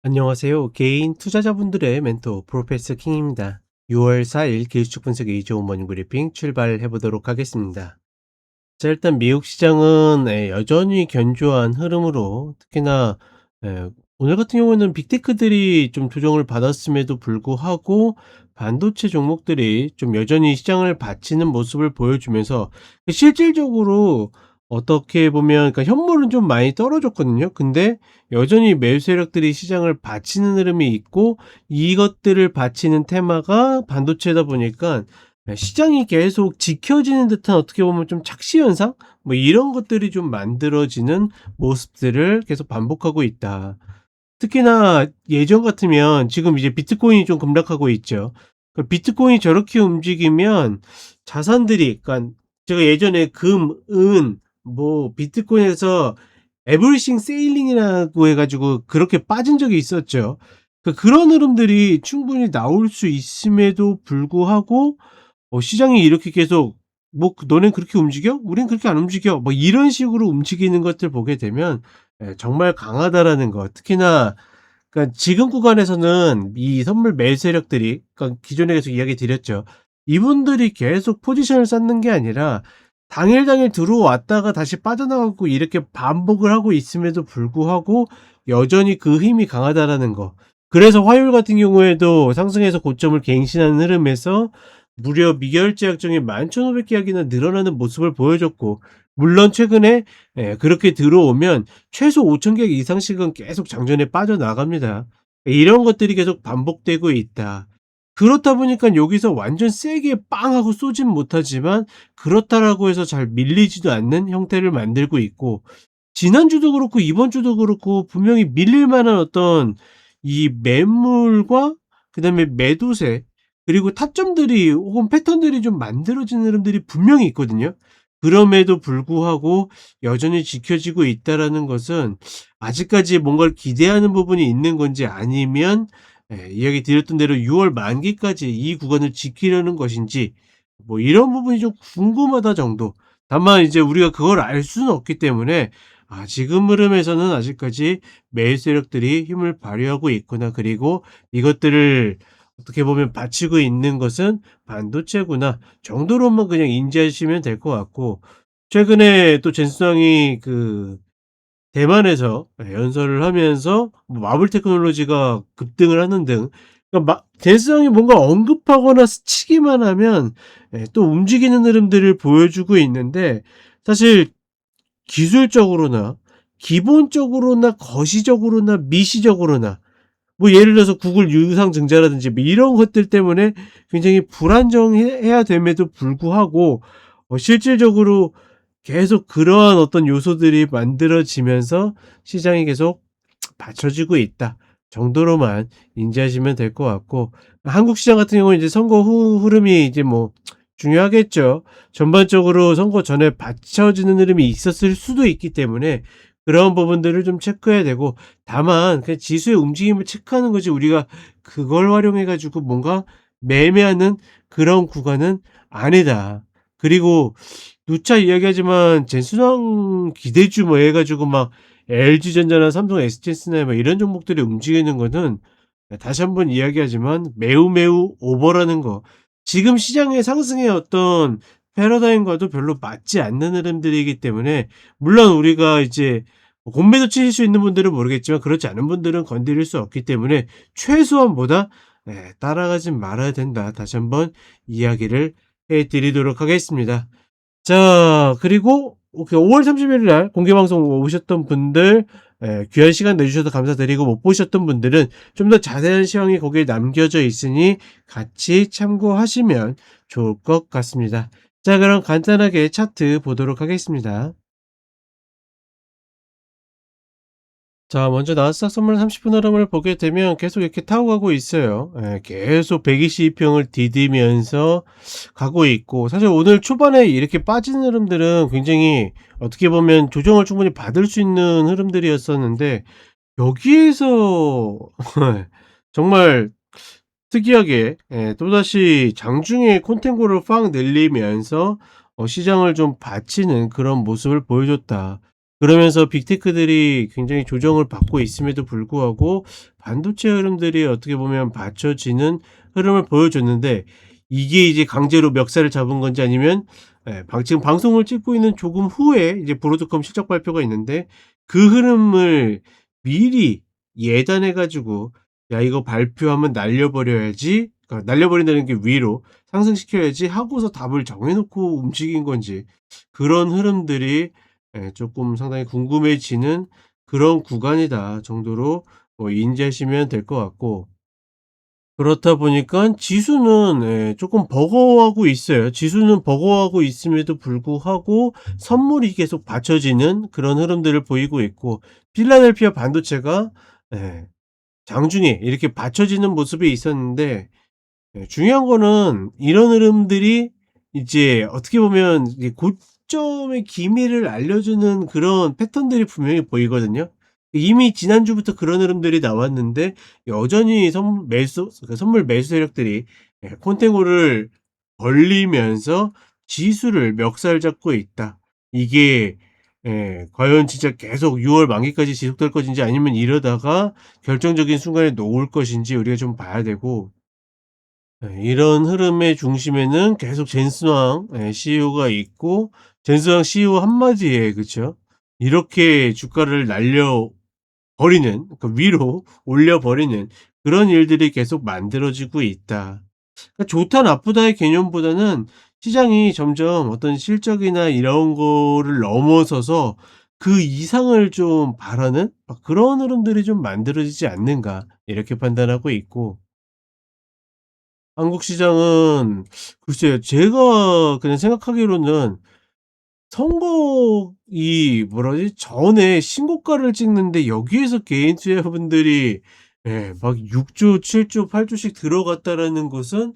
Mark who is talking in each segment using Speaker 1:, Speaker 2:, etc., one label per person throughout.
Speaker 1: 안녕하세요. 개인 투자자분들의 멘토 프로페서 킹입니다. 6월 4일 기술적 분석 2조 모닝 브리핑 출발해 보도록 하겠습니다. 자, 일단 미국 시장은 여전히 견조한 흐름으로 특히나 오늘 같은 경우에는 빅테크들이 좀 조정을 받았음에도 불구하고 반도체 종목들이 좀 여전히 시장을 받치는 모습을 보여주면서 실질적으로 어떻게 보면 그러니까 현물은 좀 많이 떨어졌거든요. 근데 여전히 매수 세력들이 시장을 받치는 흐름이 있고 이것들을 받치는 테마가 반도체다 보니까 시장이 계속 지켜지는 듯한 어떻게 보면 좀 착시 현상? 뭐 이런 것들이 좀 만들어지는 모습들을 계속 반복하고 있다. 특히나 예전 같으면 지금 이제 비트코인이 좀 급락하고 있죠. 그 비트코인이 저렇게 움직이면 자산들이 그러니까 제가 예전에 금, 은, 뭐 비트코인에서 에브리싱 세일링이라고 해 가지고 그렇게 빠진 적이 있었죠. 그런 흐름들이 충분히 나올 수 있음에도 불구하고 시장이 이렇게 계속 뭐 "너넨 그렇게 움직여? 우린 그렇게 안 움직여." 뭐 이런 식으로 움직이는 것들 보게 되면 정말 강하다라는 거. 특히나 그러니까 지금 구간에서는 이 선물 매수 세력들이 그러니까 기존에 계속 이야기 드렸죠. 이분들이 계속 포지션을 쌓는 게 아니라 당일 들어왔다가 다시 빠져나가고 이렇게 반복을 하고 있음에도 불구하고 여전히 그 힘이 강하다라는 거. 그래서 화요일 같은 경우에도 상승해서 고점을 갱신하는 흐름에서 무려 미결제 약정이 11,500 계약이나 늘어나는 모습을 보여줬고, 물론 최근에 그렇게 들어오면 최소 5,000 계약 이상씩은 계속 장전에 빠져나갑니다. 이런 것들이 계속 반복되고 있다. 그렇다 보니까 여기서 완전 세게 빵 하고 쏘진 못하지만 그렇다라고 해서 잘 밀리지도 않는 형태를 만들고 있고, 지난주도 그렇고 이번 주도 그렇고 분명히 밀릴 만한 어떤 이 매물과 그다음에 매도세 그리고 타점들이 혹은 패턴들이 좀 만들어지는 흐름들이 분명히 있거든요. 그럼에도 불구하고 여전히 지켜지고 있다라는 것은 아직까지 뭔가를 기대하는 부분이 있는 건지 아니면 이야기 드렸던 대로 6월 만기까지 이 구간을 지키려는 것인지 뭐 이런 부분이 좀 궁금하다 정도. 다만 이제 우리가 그걸 알 수는 없기 때문에 지금 흐름에서는 아직까지 매수 세력들이 힘을 발휘하고 있구나. 그리고 이것들을 어떻게 보면 받치고 있는 것은 반도체구나 정도로만 그냥 인지하시면 될 것 같고, 최근에 또 젠슨왕이 대만에서 연설을 하면서 뭐 마블 테크놀로지가 급등을 하는 등 그러니까 젠슨왕이 뭔가 언급하거나 스치기만 하면 또 움직이는 흐름들을 보여주고 있는데, 사실 기술적으로나 기본적으로나 거시적으로나 미시적으로나 뭐 예를 들어서 구글 유상증자라든지 뭐 이런 것들 때문에 굉장히 불안정해야 됨에도 불구하고 실질적으로 계속 그러한 어떤 요소들이 만들어지면서 시장이 계속 받쳐지고 있다 정도로만 인지하시면 될 것 같고, 한국 시장 같은 경우는 이제 선거 후 흐름이 이제 뭐 중요하겠죠. 전반적으로 선거 전에 받쳐지는 흐름이 있었을 수도 있기 때문에 그런 부분들을 좀 체크해야 되고, 다만 그 지수의 움직임을 체크하는 거지 우리가 그걸 활용해 가지고 뭔가 매매하는 그런 구간은 아니다. 그리고 누차 이야기하지만 젠순환 기대주 뭐 해 가지고 막 LG전자나 삼성 SDS나 뭐 이런 종목들이 움직이는 거는 다시 한번 이야기하지만 매우 오버라는 거. 지금 시장의 상승의 어떤 패러다임과도 별로 맞지 않는 흐름들이기 때문에, 물론 우리가 이제 공매도 치실 수 있는 분들은 모르겠지만 그렇지 않은 분들은 건드릴 수 없기 때문에 최소한보다 따라가지 말아야 된다. 다시 한번 이야기를 해 드리도록 하겠습니다. 자, 그리고 5월 30일 날 공개 방송 오셨던 분들 귀한 시간 내주셔서 감사드리고, 못 보셨던 분들은 좀 더 자세한 시황이 거기에 남겨져 있으니 같이 참고하시면 좋을 것 같습니다. 자, 그럼 간단하게 차트 보도록 하겠습니다. 자, 먼저 나스닥 선물 30분 흐름을 보게 되면 계속 이렇게 타고 가고 있어요. 계속 122평을 디디면서 가고 있고, 사실 오늘 초반에 이렇게 빠진 흐름들은 굉장히 어떻게 보면 조정을 충분히 받을 수 있는 흐름들이었었는데, 여기에서 정말 특이하게 또다시 장중에 콘텐고를 팍 늘리면서 시장을 좀 받치는 그런 모습을 보여줬다. 그러면서 빅테크들이 굉장히 조정을 받고 있음에도 불구하고 반도체 흐름들이 어떻게 보면 받쳐지는 흐름을 보여줬는데 이게 이제 강제로 멱살을 잡은 건지 아니면 지금 방송을 찍고 있는 조금 후에 이제 브로드컴 실적 발표가 있는데 그 흐름을 미리 예단해 가지고 '야 이거 발표하면 날려버려야지.' 그러니까 날려버린다는 게 위로 상승시켜야지 하고서 답을 정해 놓고 움직인 건지 그런 흐름들이 쪼끔 상당히 궁금해지는 그런 구간이다 정도로 인지하시면 될 것 같고 그렇다 보니깐 지수는 쪼끔 버거워하고 있어요. 지수는 버거워하고 있음에도 불구하고 선물이 계속 받쳐지는 그런 흐름들을 보이고 있고 필라델피아 반도체가 예 장중에 이렇게 받쳐지는 모습이 있었는데 중요한 거는 이런 흐름들이 이제 어떻게 보면 이게 고점의 기미를 알려주는 그런 패턴들이 분명히 보이거든요. 이미 지난주부터 그런 흐름들이 나왔는데 여전히 선물 매수 세력들이 콘탱고를 벌리면서 지수를 멱살 잡고 있다. 이게 과연 진짜 계속 6월 만기까지 지속될 것인지 아니면 이러다가 결정적인 순간에 놓을 것인지 우리가 좀 봐야 되고 이런 흐름의 중심에는 계속 젠스왕 CEO가 있고 젠스왕 CEO 한마디에 그쵸? 이렇게 주가를 날려 버리는 그 위로 올려 버리는 그런 일들이 계속 만들어지고 있다. 그러니까 좋다 나쁘다의 개념보다는 시장이 점점 어떤 실적이나 이런 거를 넘어서서 그 이상을 좀 바라는 그런 흐름들이 좀 만들어지지 않는가 이렇게 판단하고 있고 한국 시장은 글쎄요. 제가 그냥 생각하기로는 선거 이 뭐라 그러지? 전에 신고가를 찍는데 여기에서 개인 투자자분들이 막 6조 7조 8 조씩 들어갔다라는 것은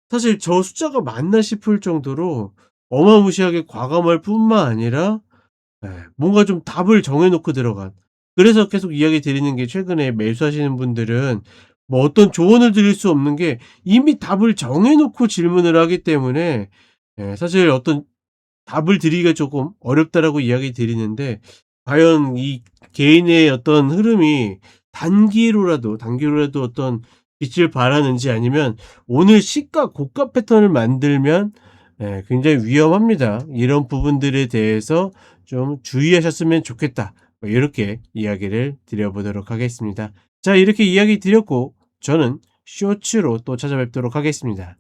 Speaker 1: 사실 저 숫자가 맞나 싶을 정도로 어마무시하게 과감할 뿐만 아니라 뭔가 좀 답을 정해 놓고 들어간 그래서 계속 이야기 드리는 게 최근에 매수하시는 분들은 뭐 어떤 조언을 드릴 수 없는 게 이미 답을 정해 놓고 질문을 하기 때문에 사실 어떤 답을 드리기가 조금 어렵다라고 이야기 드리는데 과연 이 개인의 어떤 흐름이 단기로라도 어떤 빛을 발하는지 아니면 오늘 시가 고가 패턴을 만들면 굉장히 위험합니다. 이런 부분들에 대해서 좀 주의하셨으면 좋겠다. 뭐 이렇게 이야기를 드려 보도록 하겠습니다. 자 이렇게 이야기 드렸고 저는 쇼츠로 또 찾아뵙도록 하겠습니다.